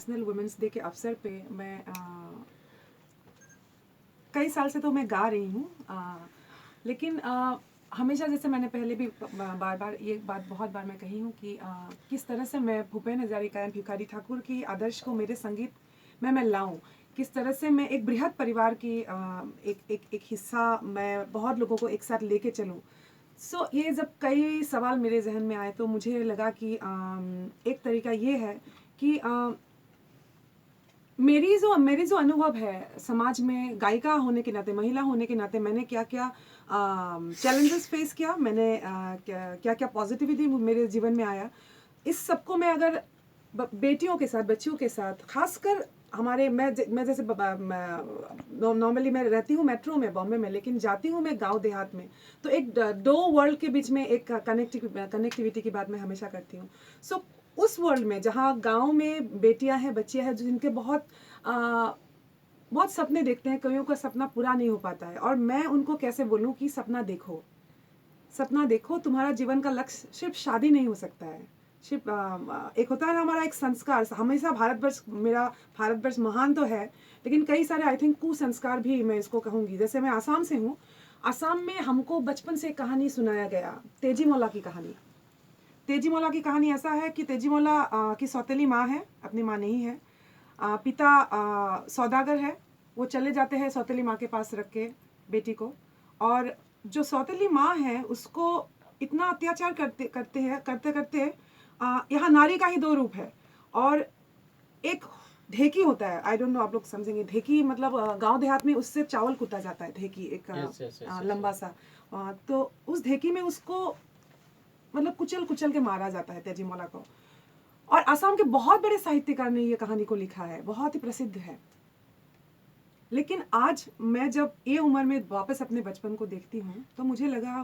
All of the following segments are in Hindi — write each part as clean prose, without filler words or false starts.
नेशनल वुमेंस डे के अवसर पे मैं कई साल से तो मैं गा रही हूँ, लेकिन हमेशा जैसे मैंने पहले भी बार बार ये बात बहुत बार मैं कही हूँ कि किस तरह से मैं भूपेन हजारिका एंड भिखारी ठाकुर की आदर्श को मेरे संगीत में मैं लाऊं, किस तरह से मैं एक बृहद परिवार की एक हिस्सा मैं बहुत लोगों को एक साथ लेके चलूं। सो ये जब कई सवाल मेरे जहन में आए तो मुझे लगा कि एक तरीका ये है कि मेरी जो अनुभव है समाज में गायिका होने के नाते, महिला होने के नाते, मैंने क्या क्या चैलेंजेस फेस किया, मैंने क्या क्या पॉजिटिविटी मेरे जीवन में आया, इस सबको मैं अगर बेटियों के साथ, बच्चियों के साथ, खासकर हमारे मैं जैसे नॉर्मली मैं रहती हूँ मेट्रो में, बॉम्बे में, लेकिन जाती हूँ मैं गांव देहात में, तो एक दो वर्ल्ड के बीच में एक कनेक्टिविटी की बात मैं हमेशा करती हूँ। सो उस वर्ल्ड में जहाँ गांव में बेटियां हैं, बच्चियां हैं, जिनके बहुत सपने देखते हैं, कईयों का सपना पूरा नहीं हो पाता है, और मैं उनको कैसे बोलूं कि सपना देखो, सपना देखो, तुम्हारा जीवन का लक्ष्य सिर्फ शादी नहीं हो सकता है, सिर्फ एक होता है ना हमारा एक संस्कार। हमेशा मेरा भारतवर्ष महान तो है, लेकिन कई सारे आई थिंक कुसंस्कार भी मैं इसको कहूँगी। जैसे मैं आसाम से हूँ, आसाम में हमको बचपन से कहानी सुनाया गया, तेजी मौला की कहानी। तेजी मौला की कहानी ऐसा है कि तेजी मौला की सौतेली माँ है, अपनी माँ नहीं है, पिता सौदागर है, वो चले जाते हैं सौतेली माँ के पास रख के बेटी को, और जो सौतेली माँ है उसको इतना अत्याचार करते करते यहाँ नारी का ही दो रूप है, और एक ढेकी होता है, आई डोंट नो आप लोग समझेंगे, ढेकी मतलब गांव देहात में उससे चावल कूटा जाता है, ढेकी एक लंबा सा, तो उस ढेकी में उसको मतलब कुचल कुचल के मारा जाता है तेजी मौला को। और असम के बहुत बड़े साहित्यकार ने ये कहानी को लिखा है, बहुत ही प्रसिद्ध है। लेकिन आज मैं जब ये उम्र में वापस अपने बचपन को देखती हूँ तो मुझे लगा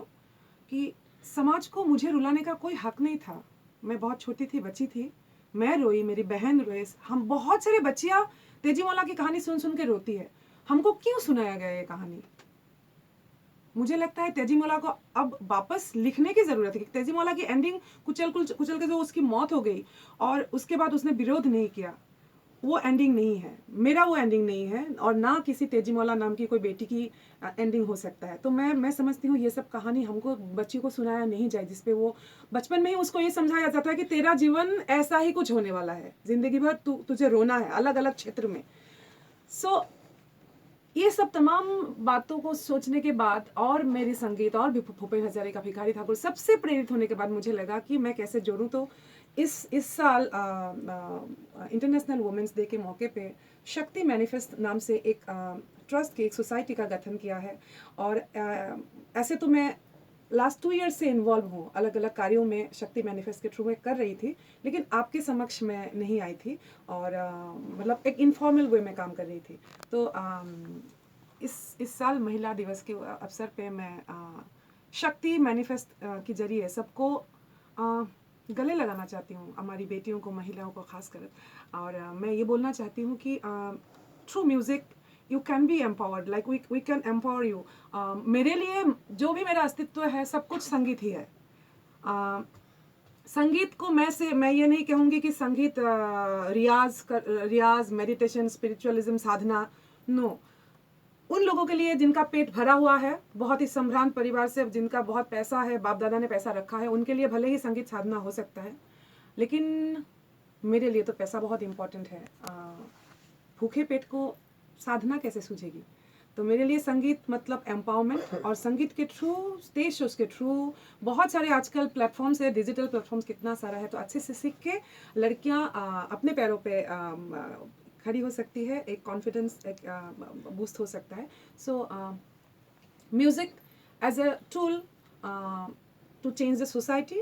कि समाज को मुझे रुलाने का कोई हक नहीं था। मैं बहुत छोटी थी, बच्ची थी, मैं रोई, मेरी बहन रोए, हम बहुत सारी बच्चियां तेजी मौला की कहानी सुन सुन के रोती है। हमको क्यों सुनाया गया ये कहानी? मुझे लगता है तेजी मौला को अब वापस लिखने की जरूरत है। तेजी मौला की एंडिंग कुचल कुचल के जो उसकी मौत हो गई और उसके बाद उसने विरोध नहीं किया, वो एंडिंग नहीं है, मेरा वो एंडिंग नहीं है, और ना किसी तेजी मौला नाम की कोई बेटी की एंडिंग हो सकता है। तो मैं समझती हूँ ये सब कहानी हमको बच्ची को सुनाया नहीं जाए, जिसपे वो बचपन में ही उसको ये समझाया जाता है कि तेरा जीवन ऐसा ही कुछ होने वाला है, जिंदगी भर तुझे रोना है अलग अलग क्षेत्र में। सो ये सब तमाम बातों को सोचने के बाद और मेरी संगीत और भी भूपेन हजारिका, भिखारी ठाकुर सबसे प्रेरित होने के बाद मुझे लगा कि मैं कैसे जोड़ूं। तो इस साल इंटरनेशनल वुमेंस डे के मौके पे शक्ति मैनिफेस्ट नाम से एक ट्रस्ट की, एक सोसाइटी का गठन किया है। और ऐसे तो मैं लास्ट 2 ईयर्स से इन्वॉल्व हूँ, अलग अलग कार्यों में शक्ति मैनिफेस्ट के थ्रू में कर रही थी, लेकिन आपके समक्ष मैं नहीं आई थी, और मतलब एक इनफॉर्मल वे में काम कर रही थी। तो इस साल महिला दिवस के अवसर पे मैं शक्ति मैनिफेस्ट के जरिए सबको गले लगाना चाहती हूँ, हमारी बेटियों को, महिलाओं को खासकर। और मैं ये बोलना चाहती हूँ कि through music you can be empowered, like we can empower you. मेरे लिए जो भी मेरा अस्तित्व है सब कुछ संगीत ही है। संगीत को मैं ये नहीं कहूँगी कि संगीत रियाज, मेडिटेशन, स्पिरिचुअलिज्म, साधना, नो। उन लोगों के लिए जिनका पेट भरा हुआ है, बहुत ही संभ्रांत परिवार से, जिनका बहुत पैसा है, बाप दादा ने पैसा रखा है, उनके लिए भले ही संगीत साधना हो सकता है, लेकिन मेरे लिए तो पैसा बहुत इम्पोर्टेंट है। भूखे पेट को साधना कैसे सूझेगी? तो मेरे लिए संगीत मतलब एम्पावरमेंट, और संगीत के थ्रू, स्टेज शोज के थ्रू, बहुत सारे आजकल प्लेटफॉर्म्स है, डिजिटल प्लेटफॉर्म्स कितना सारा है, तो अच्छे से सीख के लड़कियां अपने पैरों पे खड़ी हो सकती है, एक कॉन्फिडेंस एक बूस्ट हो सकता है। So music as a tool to change the society.